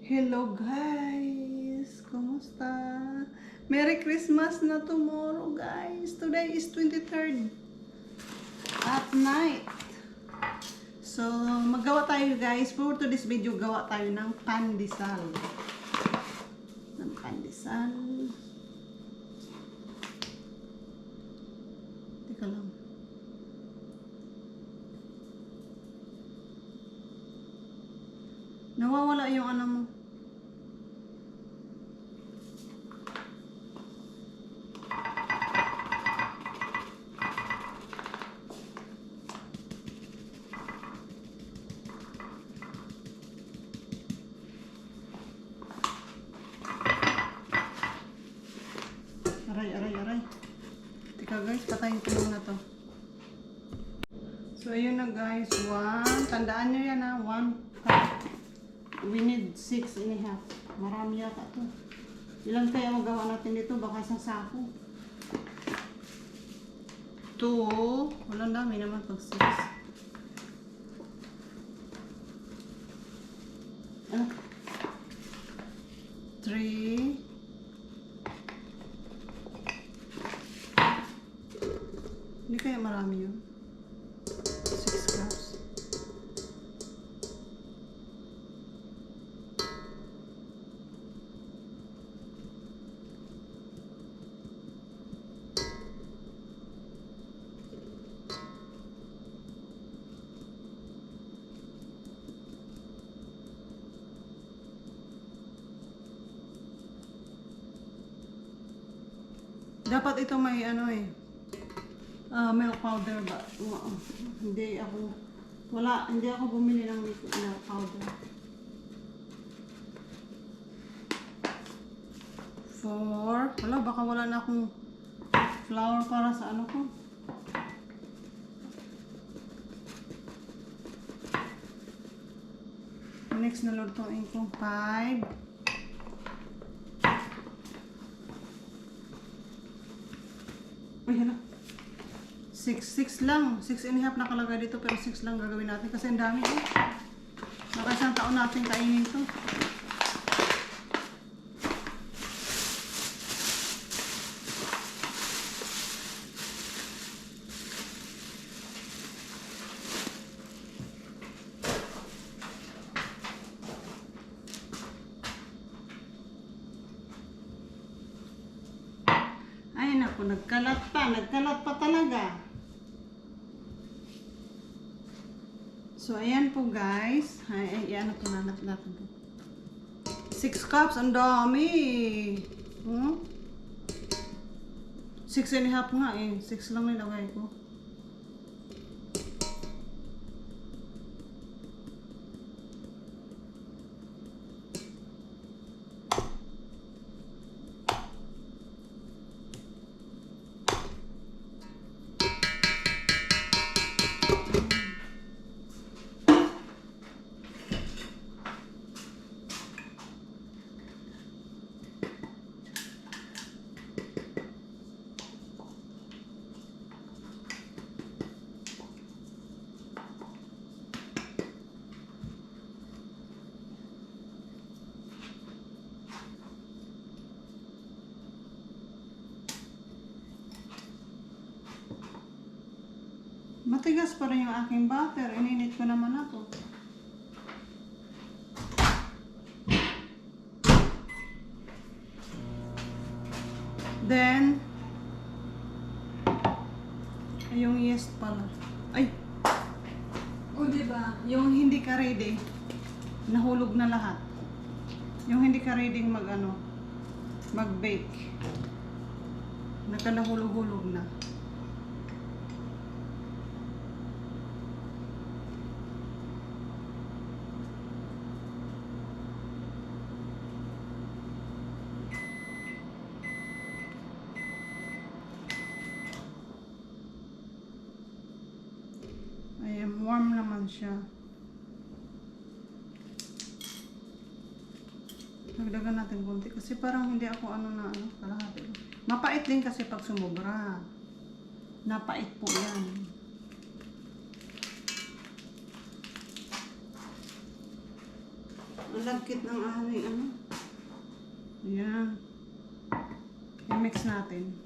Hello guys! Kumusta? Merry Christmas na tomorrow guys! Today is 23rd at night. So, maggawa tayo guys. For today's video, gawa tayo ng pandesal. Ng pandesal. Teka lang. Nawawala yung ano mo. Aray. Teka guys, patayin ko muna to. So, ayun na guys. Tandaan nyo yan ha. 1 cup. We need 6.5. Marami yata to. Ilan kaya magawa natin dito? Baka isang sako. 2. Walang dami naman pag 6. 3. Hindi kaya marami yun. 6 cups. Dapat ito may ano milk powder ba? Hindi ako bumili ng milk powder. 4. Baka wala na akong flour para sa ano ko. Next na lutuin ko 5. 6 lang. 6.5 nakalagay dito pero 6 lang gagawin natin kasi ang dami Baka isang taon natin kainin to. Ay naku, nagkalat pa talaga. So, ayan po guys. Ayan po natin po. 6 cups, ang dami. 6.5 nga 6 lang nilagay ko. Matigas pa rin yung aking butter. Ininit ko naman na to. Then, yung yeast pala. Ay! O diba? Yung hindi ka ready, nahulog na lahat. Yung hindi ka ready mag-bake. Nakalahulog-hulog na. Ayan, warm naman siya. Dagdagan natin konti kasi parang hindi ako kalahati. Mapait din kasi pag sumobra. Napait po yan. Ang lagkit ng aming ano. Ayan. I-mix natin.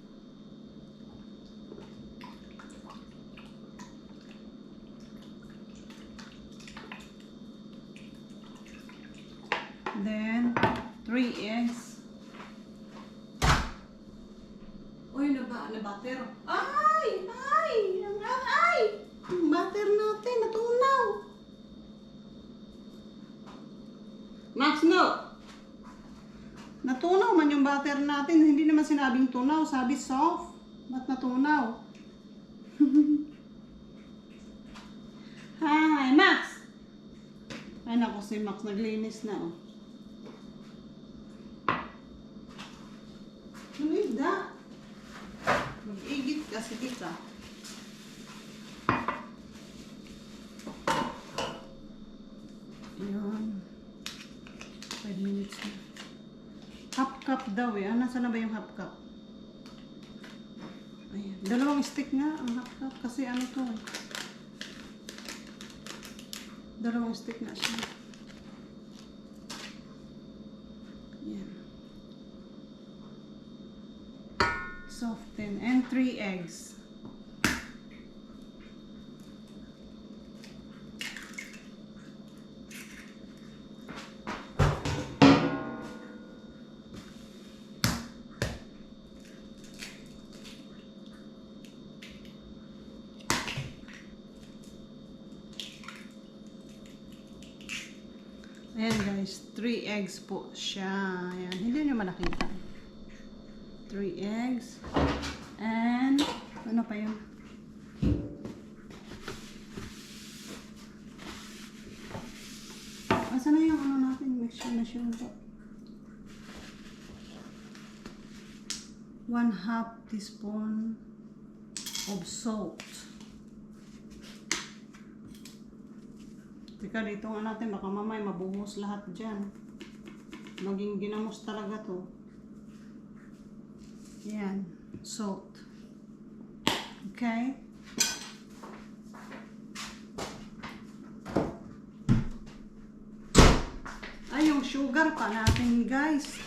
Then, 3 eggs. Uy, na-butter. Ay! Ay! Ay! Yung butter natin, natunaw. Max, no! Natunaw man yung butter natin. Hindi naman sinabing tunaw. Sabi soft. Ba't natunaw? Hi, Max! Ay, naku, si Max naglinis na, oh. Ano is that? Mag-igit kasi kita. Ayan. 5 minutes na. Half cup daw eh. Nasaan na ba yung half cup? Ayan. 2 stick nga ang half cup. Kasi ano to eh. 2 stick na siya. Ayan. Soften. And 3 eggs. Ayan guys, 3 eggs po siya. Ayan, hindi nyo malakita. 3 eggs. And, ano pa yun? Asa na yung ano natin? Mixture na siya po. 1/2 teaspoon of salt. Teka, dito nga natin, baka mamay mabuhos lahat dyan. Maging ginamos talaga to. Yan, salt. Okay? Ay, yung sugar pa natin, guys.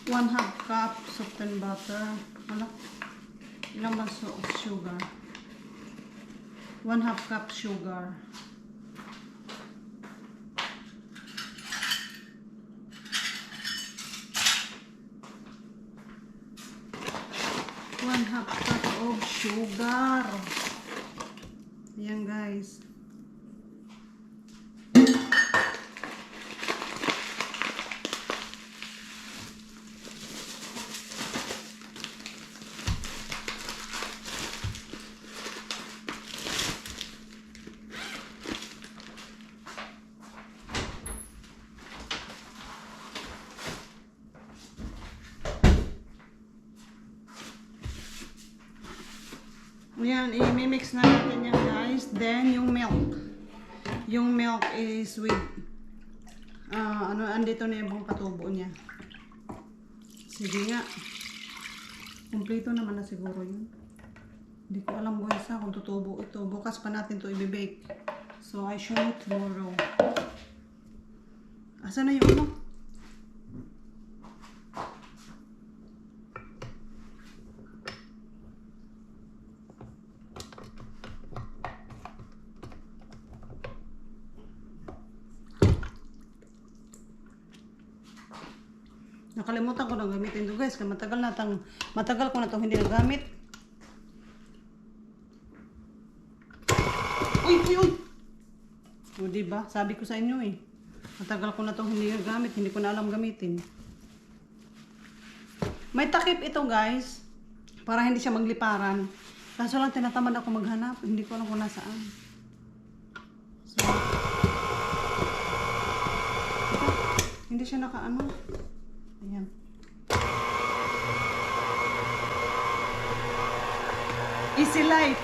One-half cup softened butter. Ano? Ilang baso of sugar? 1/2 cup sugar. One-half cup of sugar. Ayan guys. Ayan, i-mix na natin yan guys. Then, yung milk. Yung milk is with, andito na yung buong katubo niya. Sige nga. Kompleto naman na siguro yun. Hindi ko alam guys kung tutubo ito. Bukas pa natin to i-bake. So, I show you tomorrow. Asa na yung ano? Nakalimutan ko na gamitin ito guys. Matagal ko na itong hindi nagamit. Uy! Uy! Uy! O diba? Sabi ko sa inyo eh. Matagal ko na itong hindi nagamit. Hindi ko na alam gamitin. May takip ito guys. Para hindi siya magliparan. Kaso lang tinatamad ako maghanap. Hindi ko alam kung nasaan. So, hindi siya nakaano. Ayan. Easy life.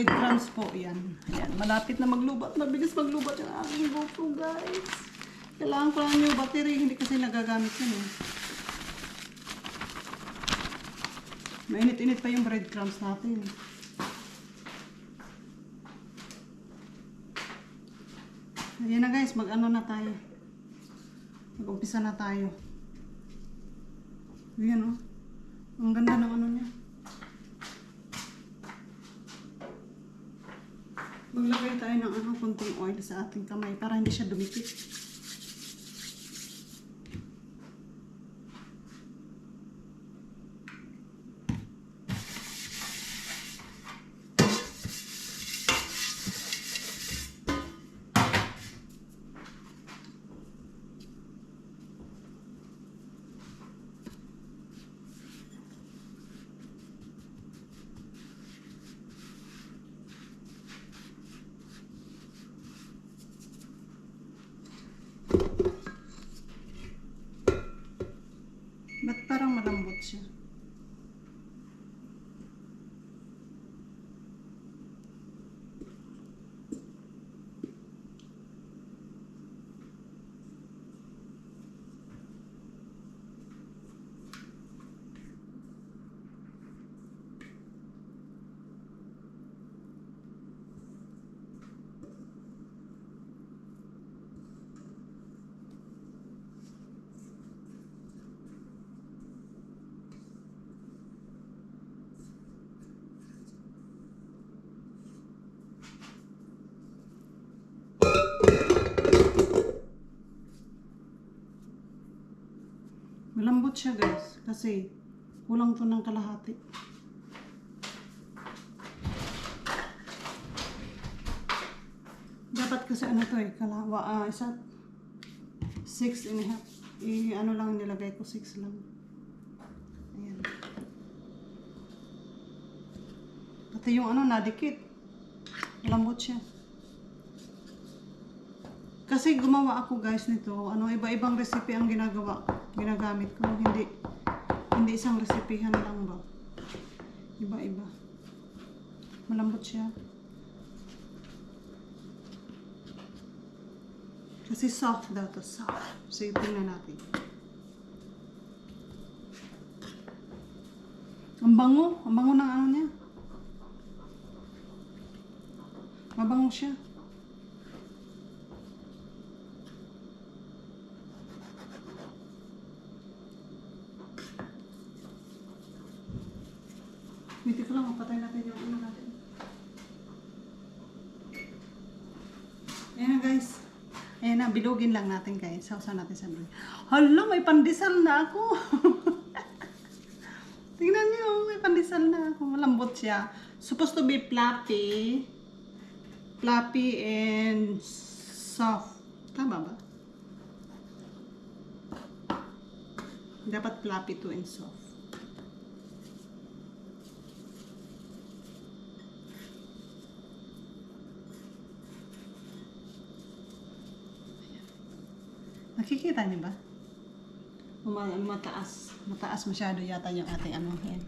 breadcrumbs po. Yan. Ayan. Malapit na maglubat. Mabilis maglubat yung aking GoPro, guys. Kailangan ko lang yung battery. Hindi kasi nagagamit yun eh. Mainit-init pa yung breadcrumbs natin. Ayan na guys, mag-ano na tayo. Mag-umpisa na tayo. Ayan oh. Ang ganda ng ano niya. Maglagay tayo ng ano, konting oil sa ating kamay para hindi siya dumikit. Ba't parang malambot siya? Malambot siya guys, kasi kulang to ng kalahati. Dapat kasi ano to eh, kalawa, isa 6.5. Ano lang nilagay ko, 6 lang. Ayan. Pati yung ano, nadikit. Malambot siya. Kasi gumawa ako guys nito, ano, iba-ibang recipe ang ginagamit ko, hindi isang recipehan lang ba. Iba-iba. Malambot siya. Kasi soft daw to, soft. So, tingnan natin. Ang bango ng ano niya. Mabango siya. Wait ko lang, mapatay natin yung ano natin. Ayan na guys. Ayan na, bilugin lang natin guys. Sausaw natin sa bilugin. Hala, may pandesal na ako. Tingnan niyo, may pandesal na ako. Malambot siya. Supposed to be fluffy. Fluffy and soft. Tama ba? Dapat fluffy to and soft. Nakikita niyo ba? Mataas. Mataas masyado yata yung ating ano. Yan.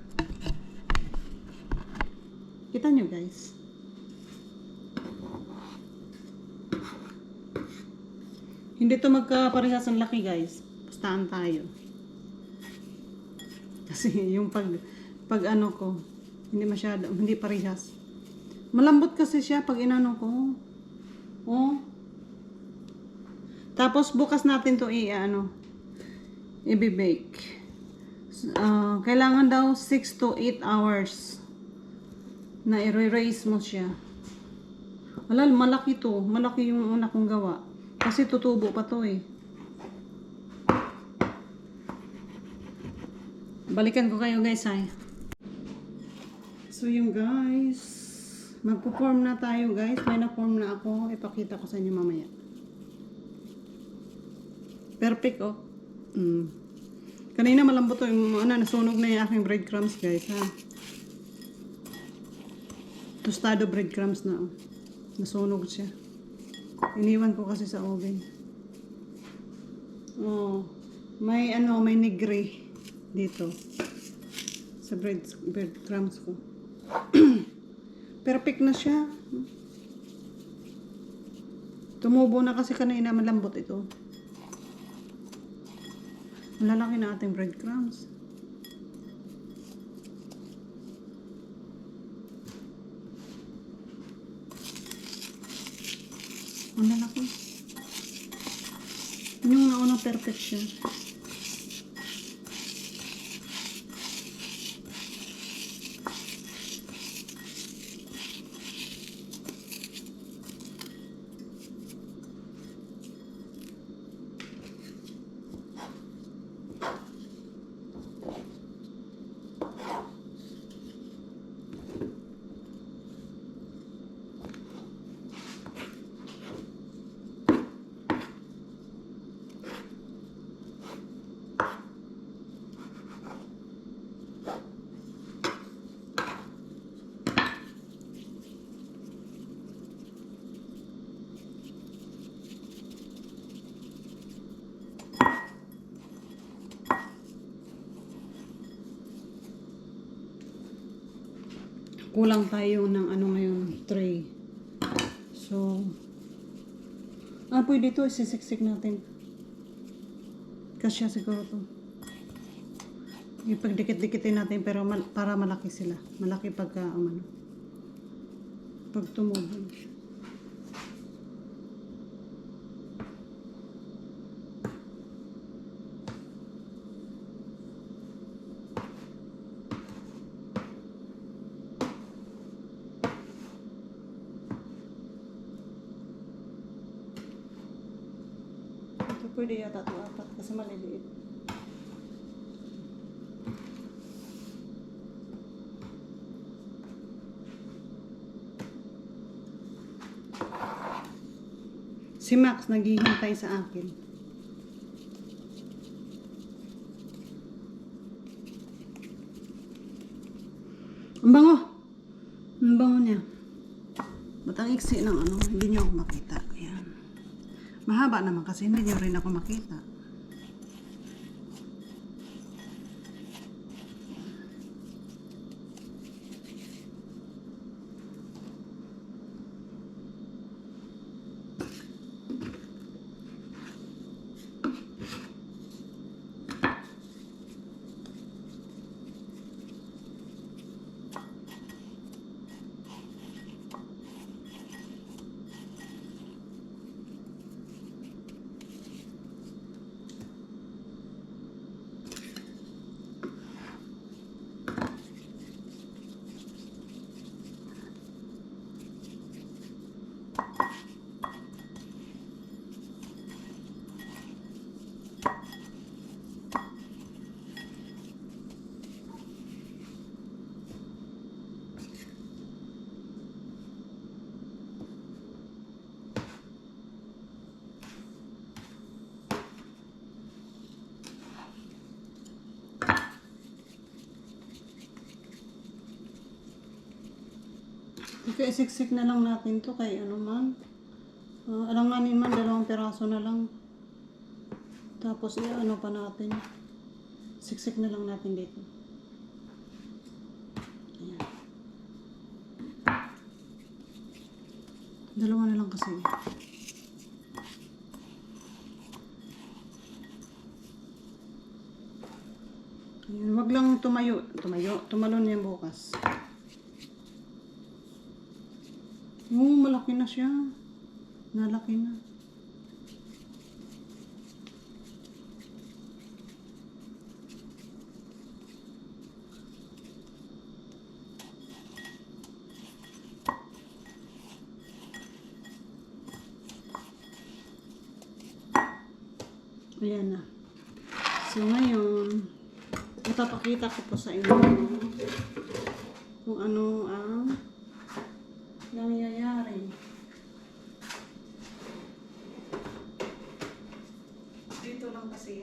Kita niyo guys. Hindi to magkaparehas ang laki guys. Pustahan tayo. Kasi yung pag ano ko, hindi parehas. Malambot kasi siya pag inano ko. Oh. Tapos bukas natin to i-bake. Kailangan daw 6 to 8 hours na i-raise mo siya. Wala, malaki to. Malaki yung una kong gawa. Kasi tutubo pa to eh. Balikan ko kayo guys ay. So yung guys, magpo-form na tayo guys. May na-form na ako. Ipakita ko sa inyo mamaya. Perfect oh. Kanina malambot to yung nasunog na yung aking breadcrumbs guys ha. Tostado breadcrumbs na oh. Nasunog siya. Iniwan ko kasi sa oven. Oh, may negre dito sa breadcrumbs ko. Perfect na siya. Tumubo na kasi kanina, malambot ito. Malalaki na ating breadcrumbs. Ang lalaki. Yung nauna perfect siya. Kulang tayo ng ano ngayon, tray. So, pwede ito, isisiksik natin. Kasya siguro to. Ipagdikit-dikitin natin pero para malaki sila. Malaki pagka, pag tumubo. Pwede yata ito apat kasi maliliit. Si Max naghihintay sa akin. Ang bango! Ang bango niya. Ba't ang iksi ng ano, hindi niyo ako makita. Ayan. Mahaba naman kasi hindi niyo rin ako makita. Okay, siksik na lang natin to kay ano man. Alanganin man, 2 piraso na lang. Tapos ano pa natin. Siksik na lang natin dito. Ayan. 2 na lang kasi. Ayan, wag lang tumalon yan bukas. Malaki na siya. Nalaki na. Ayan na. So ngayon, ipapakita ko po sa inyo kung ano ang nangyayari. Dito lang kasi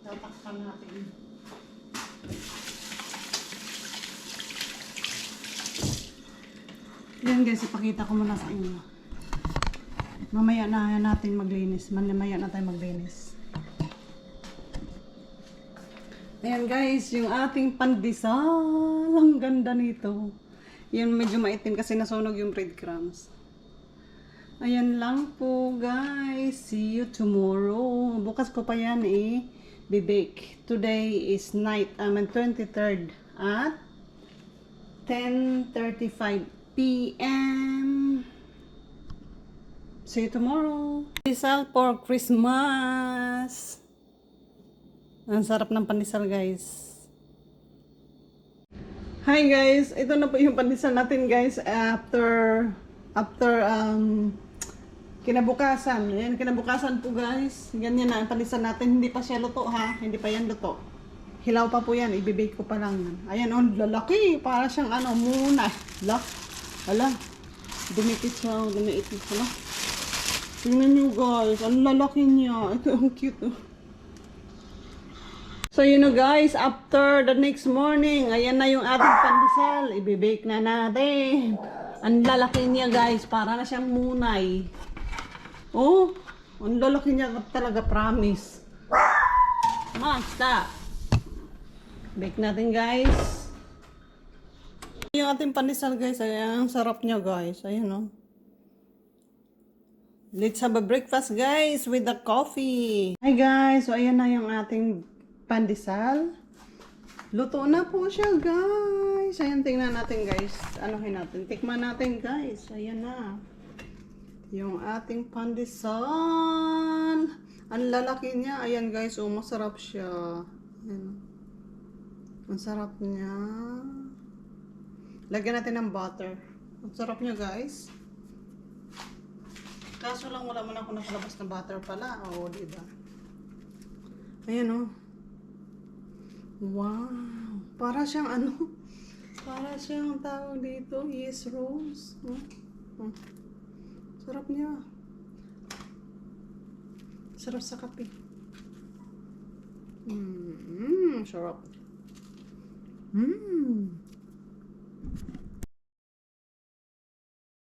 tatakpan natin. Yan guys, ipakita ko muna sa inyo. Mamaya na natin maglinis. Mamaya na tayo maglinis. Ayan guys, yung ating pandesal. Ang ganda nito. Yan medyo maitim kasi nasunog yung breadcrumbs. Ayan lang po guys. See you tomorrow. Bukas ko pa yan bibake. Today is night. 23rd at 10:35 p.m. See you tomorrow. Pandesal for Christmas. Ang sarap ng pandesal guys. Hi guys, ito na po yung pandesal natin guys after kinabukasan. Ayan, kinabukasan po guys. Ganyan na ang pandesal natin. Hindi pa siya luto ha. Hindi pa yan luto. Hilaw pa po yan. Ibibake ko pa lang yan. Ayan, oh, lalaki. Para siyang muna. Ala. Dumikit siya. Dumiikit siya. Tingnan nyo guys. Ang lalaki niya. Ito, ang cute oh. So, guys, after the next morning, ayan na yung ating pandesal. Ibibake na natin. Ang lalaki niya, guys. Para na siyang munay. Oh, ang lalaki niya talaga, promise. Stop. Bake natin, guys. Yung ating pandesal, guys. Ayan, ang sarap niya, guys. Ayan, oh. Let's have a breakfast, guys, with the coffee. Hi, guys. So, ayan na yung ating pandesal. Luto na po siya, guys. Ayan, tingnan natin, guys. Anuhin natin. Tikman natin, guys. Ayan na. Yung ating pandesal. Ang lalaki niya. Ayan, guys. Oh, masarap siya. Ayan. Ang sarap niya. Lagyan natin ng butter. Ang sarap niya, guys. Kaso lang, wala man ako nakalabas na butter pala. Oo, diba? Ayan, oh. Wow! Para siyang para siyang tawag dito, yes rose. Sarap niya. Sarap sa kape. Sarap.